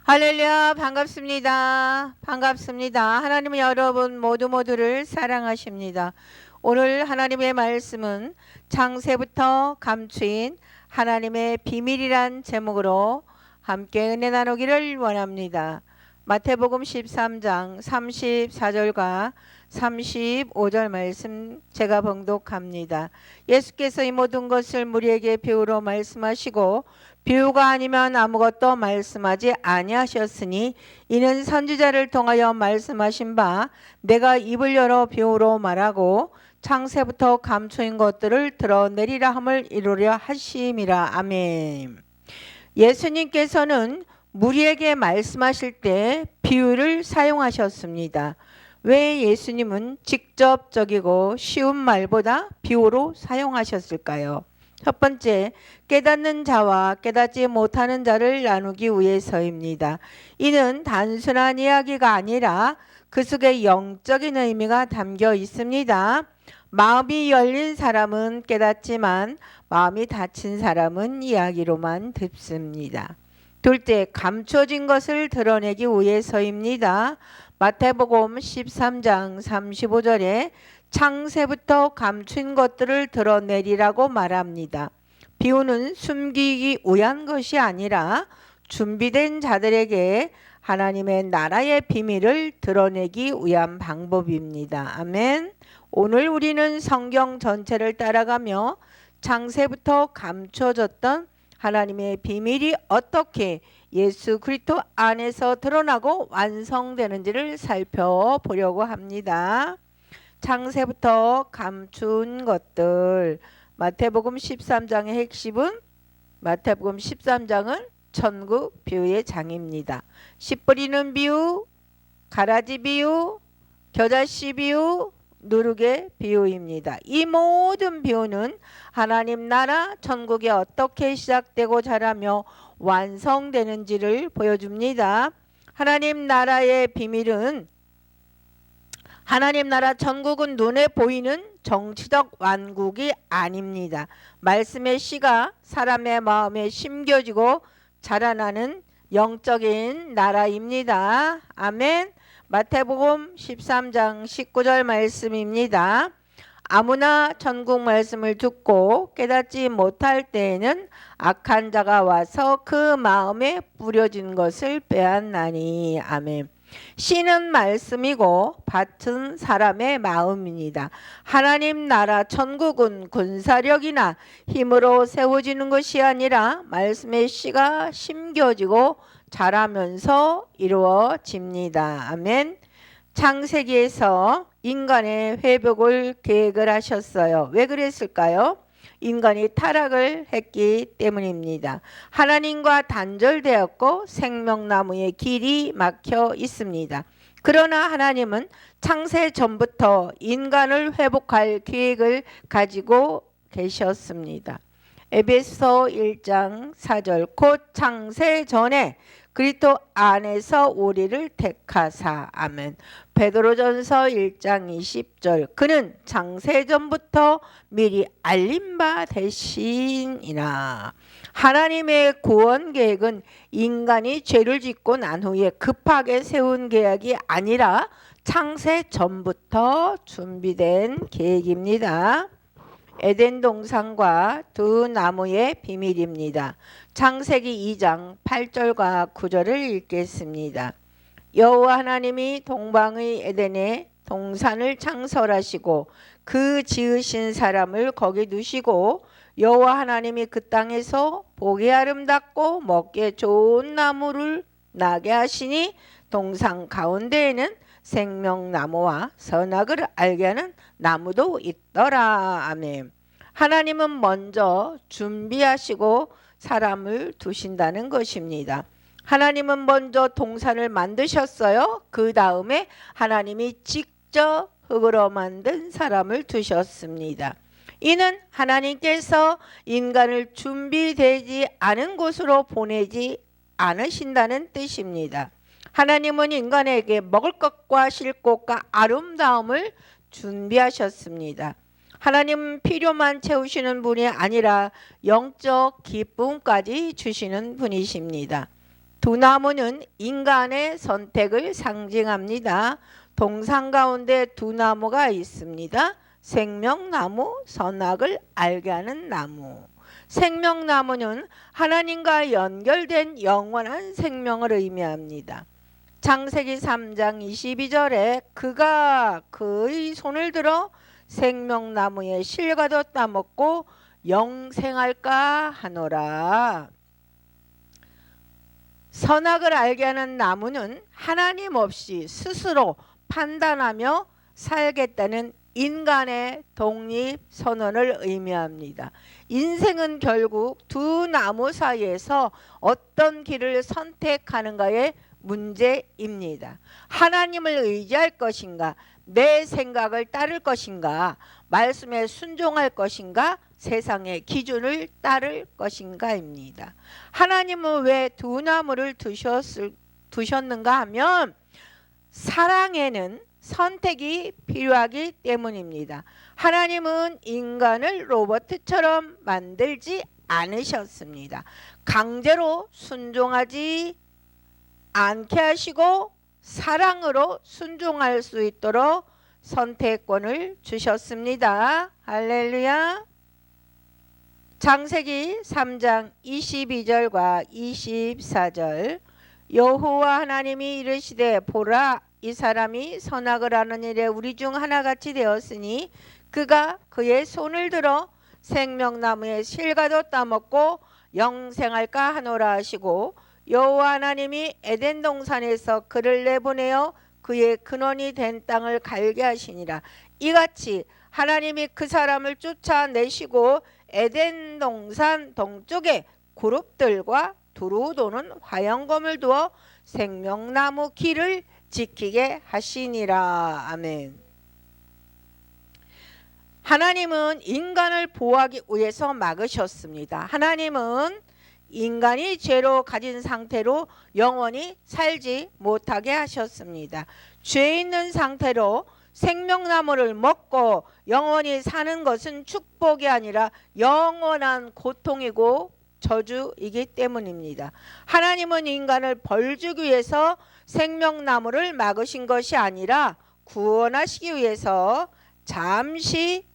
할렐루야, 반갑습니다. 반갑습니다. 하나님은 여러분 모두를 사랑하십니다. 오늘 하나님의 말씀은 창세부터 감추인 하나님의 비밀이란 제목으로 함께 은혜 나누기를 원합니다. 마태복음 13장 34절과 35절 말씀 제가 봉독합니다. 예수께서 이 모든 것을 무리에게 비유로 말씀하시고 비유가 아니면 아무것도 말씀하지 아니하셨으니 이는 선지자를 통하여 말씀하신 바 내가 입을 열어 비유로 말하고 창세부터 감추인 것들을 드러내리라 함을 이루려 하심이라. 아멘. 예수님께서는 무리에게 말씀하실 때 비유를 사용하셨습니다. 왜 예수님은 직접적이고 쉬운 말보다 비유로 사용하셨을까요? 첫 번째, 깨닫는 자와 깨닫지 못하는 자를 나누기 위해서입니다. 이는 단순한 이야기가 아니라 그 속에 영적인 의미가 담겨 있습니다. 마음이 열린 사람은 깨닫지만 마음이 닫힌 사람은 이야기로만 듣습니다. 둘째, 감춰진 것을 드러내기 위해서입니다. 마태복음 13장 35절에 창세부터 감춘 것들을 드러내리라고 말합니다. 비유는 숨기기 위한 것이 아니라 준비된 자들에게 하나님의 나라의 비밀을 드러내기 위한 방법입니다. 아멘. 오늘 우리는 성경 전체를 따라가며 창세부터 감춰졌던 하나님의 비밀이 어떻게 예수 그리스도 안에서 드러나고 완성되는지를 살펴보려고 합니다. 창세부터 감춘 것들. 마태복음 13장의 핵심은 마태복음 13장은 천국 비유의 장입니다. 씨 뿌리는 비유, 가라지 비유, 겨자씨 비유, 누룩의 비유입니다. 이 모든 비유는 하나님 나라 천국이 어떻게 시작되고 자라며 완성되는지를 보여줍니다. 하나님 나라의 비밀은 하나님 나라 천국은 눈에 보이는 정치적 완국이 아닙니다. 말씀의 씨가 사람의 마음에 심겨지고 자라나는 영적인 나라입니다. 아멘. 마태복음 13장 19절 말씀입니다. 아무나 천국 말씀을 듣고 깨닫지 못할 때에는 악한 자가 와서 그 마음에 뿌려진 것을 빼앗나니. 아멘. 씨는 말씀이고 밭은 사람의 마음입니다. 하나님 나라 천국은 군사력이나 힘으로 세워지는 것이 아니라 말씀의 씨가 심겨지고 자라면서 이루어집니다. 아멘. 창세기에서 인간의 회복을 계획을 하셨어요. 왜 그랬을까요? 인간이 타락을 했기 때문입니다. 하나님과 단절되었고 생명나무의 길이 막혀 있습니다. 그러나 하나님은 창세 전부터 인간을 회복할 계획을 가지고 계셨습니다. 에베소 1장 4절 곧 창세 전에 그리스도 안에서 우리를 택하사. 아멘. 베드로전서 1장 20절 그는 창세전부터 미리 알린 바 되시니라. 하나님의 구원 계획은 인간이 죄를 짓고 난 후에 급하게 세운 계획이 아니라 창세 전부터 준비된 계획입니다. 에덴 동산과 두 나무의 비밀입니다. 창세기 2장 8절과 9절을 읽겠습니다. 여호와 하나님이 동방의 에덴에 동산을 창설하시고 그 지으신 사람을 거기 두시고 여호와 하나님이 그 땅에서 보기 아름답고 먹기에 좋은 나무를 나게 하시니 동산 가운데에는 생명나무와 선악을 알게 하는 나무도 있더라. 아멘. 하나님은 먼저 준비하시고 사람을 두신다는 것입니다. 하나님은 먼저 동산을 만드셨어요. 그 다음에 하나님이 직접 흙으로 만든 사람을 두셨습니다. 이는 하나님께서 인간을 준비되지 않은 곳으로 보내지 않으신다는 뜻입니다. 하나님은 인간에게 먹을 것과 쉴 곳과 아름다움을 준비하셨습니다. 하나님은 필요만 채우시는 분이 아니라 영적 기쁨까지 주시는 분이십니다. 두 나무는 인간의 선택을 상징합니다. 동산 가운데 두 나무가 있습니다. 생명나무, 선악을 알게 하는 나무. 생명나무는 하나님과 연결된 영원한 생명을 의미합니다. 창세기 3장 22절에 그가 그의 손을 들어 생명나무의 실과도 따먹고 영생할까 하노라. 선악을 알게 하는 나무는 하나님 없이 스스로 판단하며 살겠다는 인간의 독립선언을 의미합니다. 인생은 결국 두 나무 사이에서 어떤 길을 선택하는가의 문제입니다. 하나님을 의지할 것인가, 내 생각을 따를 것인가, 말씀에 순종할 것인가, 세상의 기준을 따를 것인가입니다. 하나님은 왜 두 나무를 두셨는가 하면 사랑에는 선택이 필요하기 때문입니다. 하나님은 인간을 로봇처럼 만들지 않으셨습니다. 강제로 순종하지 않게 하시고 사랑으로 순종할 수 있도록 선택권을 주셨습니다. 할렐루야. 창세기 3장 22절과 24절 여호와 하나님이 이르시되 보라 이 사람이 선악을 아는 일에 우리 중 하나같이 되었으니 그가 그의 손을 들어 생명나무의 실과도 따먹고 영생할까 하노라 하시고 여호와 하나님이 에덴 동산에서 그를 내보내어 그의 근원이 된 땅을 갈게 하시니라. 이같이 하나님이 그 사람을 쫓아내시고 에덴 동산 동쪽에 그룹들과 두루 도는 화영검을 두어 생명나무 길을 지키게 하시니라. 아멘. 하나님은 인간을 보호하기 위해서 막으셨습니다. 하나님은 인간이 죄로 가진 상태로 영원히 살지 못하게 하셨습니다. 죄 있는 상태로 생명나무를 먹고 영원히 사는 것은 축복이 아니라 영원한 고통이고 저주이기 때문입니다. 하나님은 인간을 벌주기 위해서 생명나무를 막으신 것이 아니라 구원하시기 위해서 잠시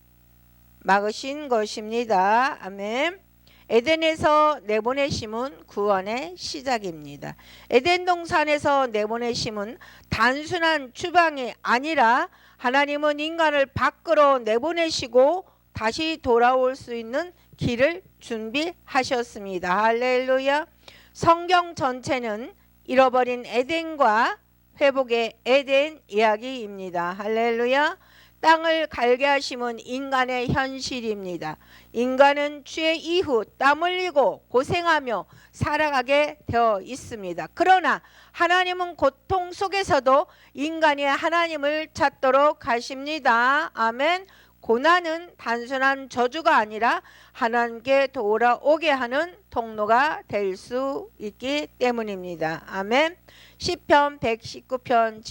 막으신 것입니다. 아멘. 에덴에서 내보내심은 구원의 시작입니다. 에덴 동산에서 내보내심은 단순한 추방이 아니라 하나님은 인간을 밖으로 내보내시고 다시 돌아올 수 있는 길을 준비하셨습니다. 할렐루야. 성경 전체는 잃어버린 에덴과 회복의 에덴 이야기입니다. 할렐루야. 땅을 갈게 하심은 인간의 현실입니다. 인간은 죄 이후 땀 흘리고 고생하며 살아가게 되어 있습니다. 그러나 하나님은 고통 속에서도 인간이 하나님을 찾도록 하십니다. 아멘. 고난은 단순한 저주가 아니라 하나님께 돌아오게 하는 통로가 될 수 있기 때문입니다. 아멘. 시편 119편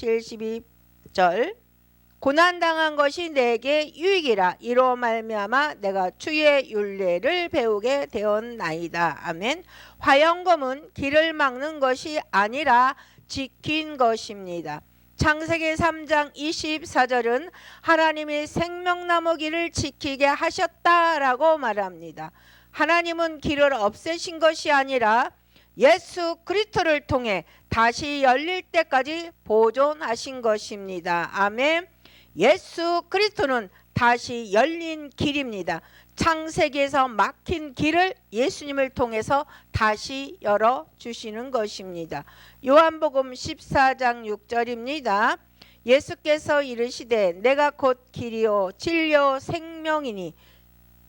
72절 고난당한 것이 내게 유익이라 이로 말미암아 내가 주의 율례를 배우게 되었나이다. 아멘. 화영검은 길을 막는 것이 아니라 지킨 것입니다. 창세기 3장 24절은 하나님이 생명나무 길을 지키게 하셨다라고 말합니다. 하나님은 길을 없애신 것이 아니라 예수 그리스도를 통해 다시 열릴 때까지 보존하신 것입니다. 아멘. 예수 그리스도는 다시 열린 길입니다. 창세기에서 막힌 길을 예수님을 통해서 다시 열어주시는 것입니다. 요한복음 14장 6절입니다. 예수께서 이르시되 내가 곧 길이요 진리요 생명이니.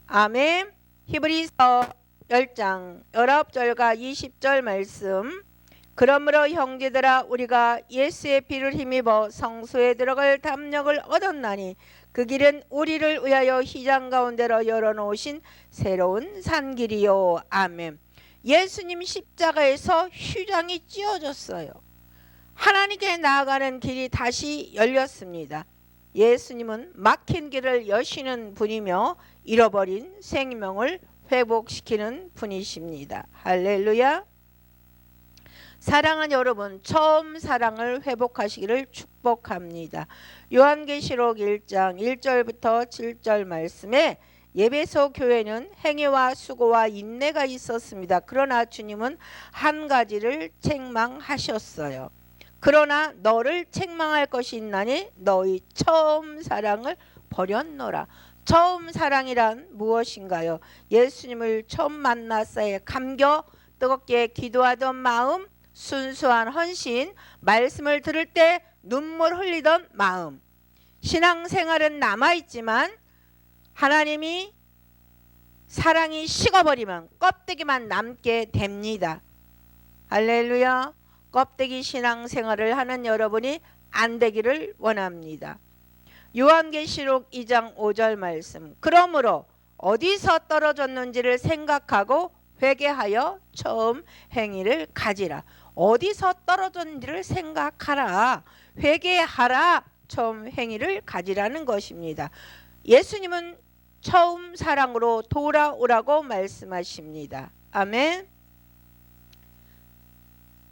아멘. 히브리서 10장 19절과 20절 말씀. 그러므로 형제들아 우리가 예수의 피를 힘입어 성소에 들어갈 담력을 얻었나니 그 길은 우리를 위하여 휘장 가운데로 열어놓으신 새로운 산길이요. 아멘. 예수님 십자가에서 휘장이 찢어졌어요. 하나님께 나아가는 길이 다시 열렸습니다. 예수님은 막힌 길을 여시는 분이며 잃어버린 생명을 회복시키는 분이십니다. 할렐루야. 사랑하는 여러분, 처음 사랑을 회복하시기를 축복합니다. 요한계시록 1장 1절부터 7절 말씀에 예배소 교회는 행위와 수고와 인내가 있었습니다. 그러나 주님은 한 가지를 책망하셨어요. 그러나 너를 책망할 것이 있나니 너희 처음 사랑을 버렸노라. 처음 사랑이란 무엇인가요? 예수님을 처음 만났을 감겨 뜨겁게 기도하던 마음, 순수한 헌신, 말씀을 들을 때 눈물 흘리던 마음. 신앙생활은 남아있지만 하나님이 사랑이 식어버리면 껍데기만 남게 됩니다. 할렐루야. 껍데기 신앙생활을 하는 여러분이 안 되기를 원합니다. 요한계시록 2장 5절 말씀. 그러므로 어디서 떨어졌는지를 생각하고 회개하여 처음 행위를 가지라. 어디서 떨어졌는지를 생각하라. 회개하라. 처음 행위를 가지라는 것입니다. 예수님은 처음 사랑으로 돌아오라고 말씀하십니다. 아멘.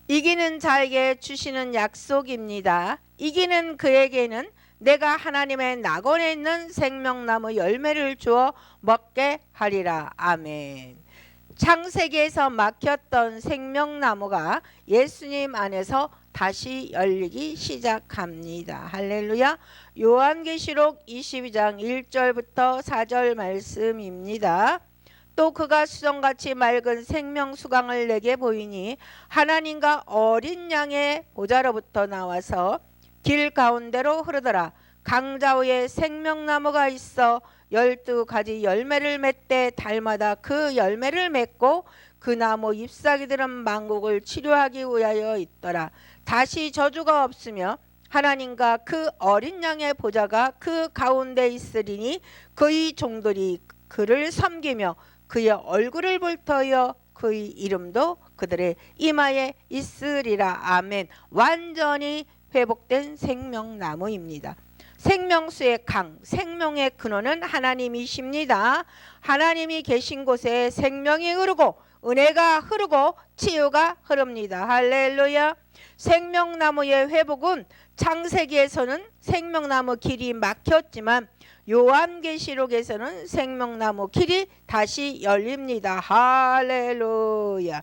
이기는 자에게 주시는 약속입니다. 이기는 그에게는 내가 하나님의 낙원에 있는 생명나무 열매를 주어 먹게 하리라. 아멘. 창세기에서 막혔던 생명나무가 예수님 안에서 다시 열리기 시작합니다. 할렐루야. 요한계시록 22장 1절부터 4절 말씀입니다. 또 그가 수정같이 맑은 생명수강을 내게 보이니 하나님과 어린 양의 보좌로부터 나와서 길 가운데로 흐르더라. 강자위에 생명나무가 있어 12가지 열매를 맺되 달마다 그 열매를 맺고 그 나무 잎사귀들은 만국을 치료하기 위하여 있더라. 다시 저주가 없으며 하나님과 그 어린 양의 보좌가 그 가운데 있으리니 그의 종들이 그를 섬기며 그의 얼굴을 볼 터여 그의 이름도 그들의 이마에 있으리라. 아멘. 완전히 회복된 생명나무입니다. 생명수의 강, 생명의 근원은 하나님이십니다. 하나님이 계신 곳에 생명이 흐르고 은혜가 흐르고 치유가 흐릅니다. 할렐루야. 생명나무의 회복은 창세기에서는 생명나무 길이 막혔지만 요한계시록에서는 생명나무 길이 다시 열립니다. 할렐루야.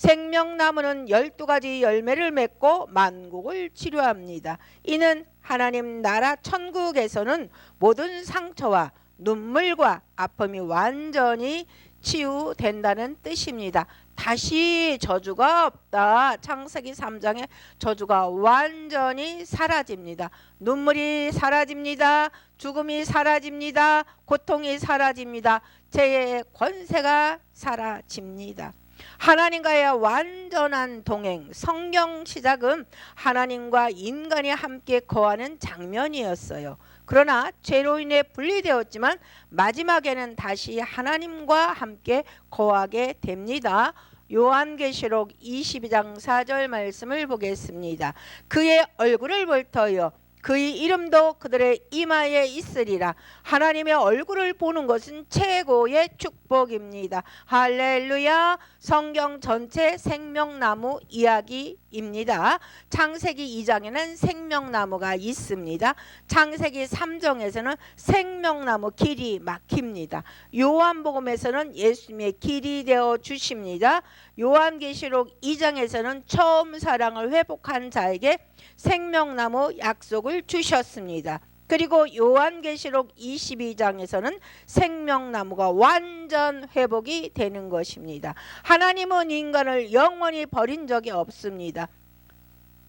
생명나무는 12가지 열매를 맺고 만국을 치료합니다. 이는 하나님 나라 천국에서는 모든 상처와 눈물과 아픔이 완전히 치유된다는 뜻입니다. 다시 저주가 없다. 창세기 3장에 저주가 완전히 사라집니다. 눈물이 사라집니다. 죽음이 사라집니다. 고통이 사라집니다. 죄의 권세가 사라집니다. 하나님과의 완전한 동행, 성경 시작은 하나님과 인간이 함께 거하는 장면이었어요. 그러나 죄로 인해 분리되었지만 마지막에는 다시 하나님과 함께 거하게 됩니다. 요한계시록 22장 4절 말씀을 보겠습니다. 그의 얼굴을 볼 터여 그의 이름도 그들의 이마에 있으리라. 하나님의 얼굴을 보는 것은 최고의 축복입니다. 할렐루야. 성경 전체 생명나무 이야기입니다. 창세기 2장에는 생명나무가 있습니다. 창세기 3장에서는 생명나무 길이 막힙니다. 요한복음에서는 예수님의 길이 되어 주십니다. 요한계시록 2장에서는 처음 사랑을 회복한 자에게 생명나무 약속을 주셨습니다. 그리고 요한계시록 22장에서는 생명나무가 완전 회복이 되는 것입니다. 하나님은 인간을 영원히 버린 적이 없습니다.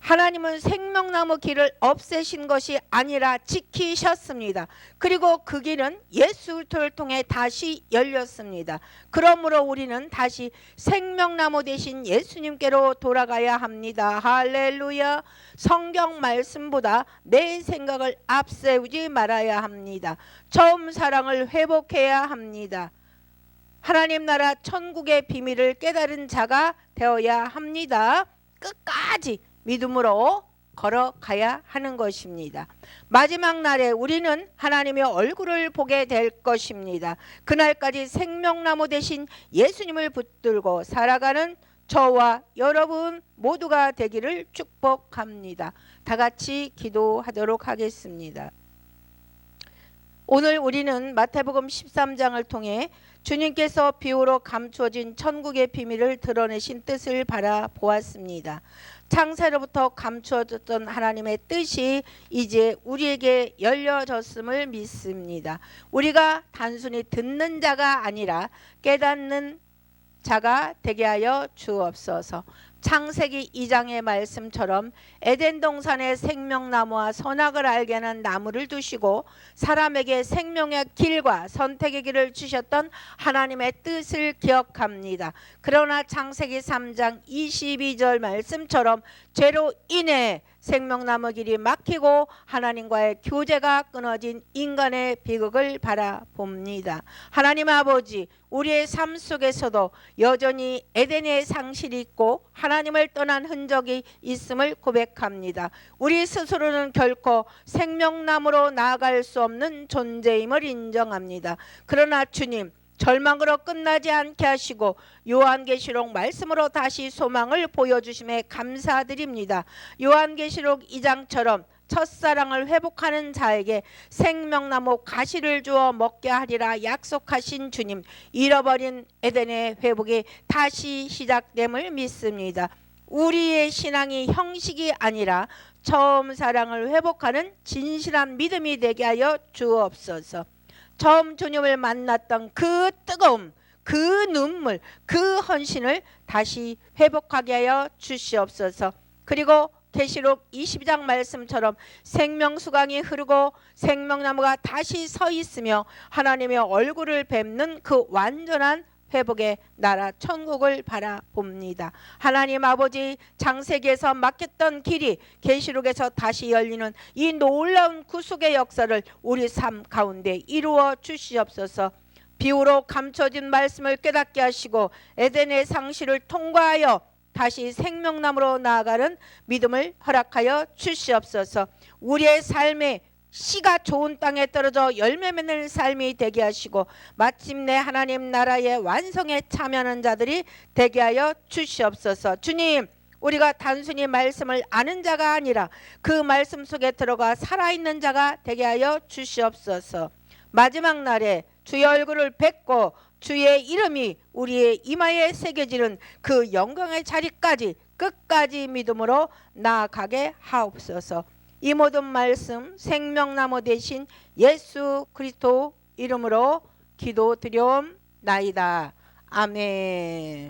하나님은 생명나무 길을 없애신 것이 아니라 지키셨습니다. 그리고 그 길은 예수 그리스도를 통해 다시 열렸습니다. 그러므로 우리는 다시 생명나무 대신 예수님께로 돌아가야 합니다. 할렐루야. 성경 말씀보다 내 생각을 앞세우지 말아야 합니다. 처음 사랑을 회복해야 합니다. 하나님 나라 천국의 비밀을 깨달은 자가 되어야 합니다. 끝까지 믿음으로 걸어가야 하는 것입니다. 마지막 날에 우리는 하나님의 얼굴을 보게 될 것입니다. 그날까지 생명나무 대신 예수님을 붙들고 살아가는 저와 여러분 모두가 되기를 축복합니다. 다 같이 기도하도록 하겠습니다. 오늘 우리는 마태복음 13장을 통해 주님께서 비유로 감추어진 천국의 비밀을 드러내신 뜻을 바라보았습니다. 창세로부터 감추어졌던 하나님의 뜻이 이제 우리에게 열려졌음을 믿습니다. 우리가 단순히 듣는 자가 아니라 깨닫는 자가 되게 하여 주옵소서. 창세기 2장의 말씀처럼 에덴 동산에 생명나무와 선악을 알게 하는 나무를 두시고 사람에게 생명의 길과 선택의 길을 주셨던 하나님의 뜻을 기억합니다. 그러나 창세기 3장 22절 말씀처럼 죄로 인해 생명나무 길이 막히고 하나님과의 교제가 끊어진 인간의 비극을 바라봅니다. 하나님 아버지, 우리의 삶 속에서도 여전히 에덴의 상실이 있고 하나님을 떠난 흔적이 있음을 고백합니다. 우리 스스로는 결코 생명나무로 나아갈 수 없는 존재임을 인정합니다. 그러나 주님, 절망으로 끝나지 않게 하시고 요한계시록 말씀으로 다시 소망을 보여주심에 감사드립니다. 요한계시록 2장처럼 첫사랑을 회복하는 자에게 생명나무 가시를 주어 먹게 하리라 약속하신 주님, 잃어버린 에덴의 회복이 다시 시작됨을 믿습니다. 우리의 신앙이 형식이 아니라 처음 사랑을 회복하는 진실한 믿음이 되게 하여 주옵소서. 처음 주님을 만났던 그 뜨거움, 그 눈물, 그 헌신을 다시 회복하게 하여 주시옵소서. 그리고 계시록 22장 말씀처럼 생명수강이 흐르고 생명나무가 다시 서 있으며 하나님의 얼굴을 뵙는 그 완전한 회복의 나라 천국을 바라봅니다. 하나님 아버지, 창세기에서 막혔던 길이 계시록에서 다시 열리는 이 놀라운 구속의 역사를 우리 삶 가운데 이루어 주시옵소서. 비유로 감춰진 말씀을 깨닫게 하시고 에덴의 상실을 통과하여 다시 생명나무로 나아가는 믿음을 허락하여 주시옵소서. 우리의 삶에 씨가 좋은 땅에 떨어져 열매 맺는 삶이 되게 하시고 마침내 하나님 나라의 완성에 참여하는 자들이 되게 하여 주시옵소서. 주님, 우리가 단순히 말씀을 아는 자가 아니라 그 말씀 속에 들어가 살아있는 자가 되게 하여 주시옵소서. 마지막 날에 주의 얼굴을 뵙고 주의 이름이 우리의 이마에 새겨지는 그 영광의 자리까지 끝까지 믿음으로 나아가게 하옵소서. 이 모든 말씀 생명나무 되신 예수 그리스도 이름으로 기도드려옵나이다. 아멘.